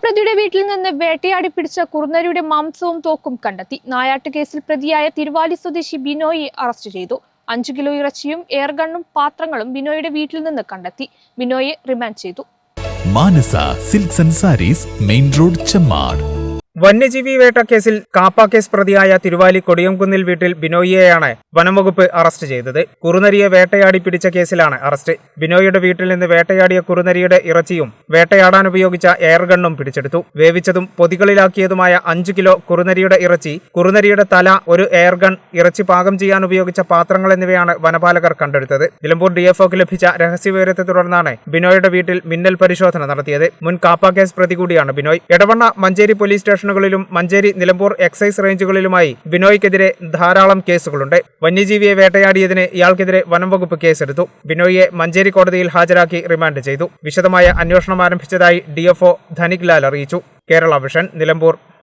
പ്രതിയുടെ വീട്ടിൽ നിന്ന് വേട്ടയാടി പിടിച്ച കുറുനരിയുടെ മാംസവും തോക്കും കണ്ടെത്തി. നായാട്ട് കേസിൽ പ്രതിയായ തിരുവാലി സ്വദേശി ബിനോയെ അറസ്റ്റ് ചെയ്തു. 5 കിലോ ഇറച്ചിയും എയർഗണ്ണും പാത്രങ്ങളും ബിനോയുടെ വീട്ടിൽ നിന്ന് കണ്ടെത്തി. ബിനോയെ റിമാൻഡ് ചെയ്തു. Manasa silks and sarees, main road, Chemmad. വന്യജീവി വേട്ട കേസിൽ കാപ്പ കേസ് പ്രതിയായ തിരുവാലി കൊടിയംകുന്നിൽ വീട്ടിൽ ബിനോയിയെയാണ് വനംവകുപ്പ് അറസ്റ്റ് ചെയ്തത്. കുറുനരിയെ വേട്ടയാടി പിടിച്ച കേസിലാണ് അറസ്റ്റ്. ബിനോയിയുടെ വീട്ടിൽ നിന്ന് വേട്ടയാടിയ കുറുനരിയുടെ ഇറച്ചിയും വേട്ടയാടാൻ ഉപയോഗിച്ച എയർഗണ്ണും പിടിച്ചെടുത്തു. വേവിച്ചതും പൊതികളിലാക്കിയതുമായ 5 കിലോ കുറുനരിയുടെ ഇറച്ചി, കുറുനരിയുടെ തല, ഒരു എയർഗൺ, ഇറച്ചി പാകം ചെയ്യാൻ ഉപയോഗിച്ച പാത്രങ്ങൾ എന്നിവയാണ് വനപാലകർ കണ്ടെടുത്തത്. നിലമ്പൂർ ഡിഎഫ്ഒക്ക് ലഭിച്ച രഹസ്യവിവരത്തെ തുടർന്നാണ് ബിനോയുടെ വീട്ടിൽ മിന്നൽ പരിശോധന നടത്തിയത്. മുൻ കാപ്പ കേസ് പ്രതി കൂടിയാണ് ബിനോയ്. എടവണ്ണ, മഞ്ചേരി പോലീസ് സ്റ്റേഷനുകളിലും മഞ്ചേരി, നിലമ്പൂർ എക്സൈസ് റേഞ്ചുകളിലുമായി ബിനോയ്ക്കെതിരെ ധാരാളം കേസുകളുണ്ട്. വന്യജീവിയെ വേട്ടയാടിയതിന് ഇയാൾക്കെതിരെ വനംവകുപ്പ് കേസെടുത്തു. ബിനോയിയെ മഞ്ചേരി കോടതിയിൽ ഹാജരാക്കി റിമാൻഡ് ചെയ്തു. വിശദമായ അന്വേഷണം ആരംഭിച്ചതായി ഡിഎഫ്ഒ ധനിക് ലാൽ അറിയിച്ചു. കേരള വിഷൻ, നിലമ്പൂർ.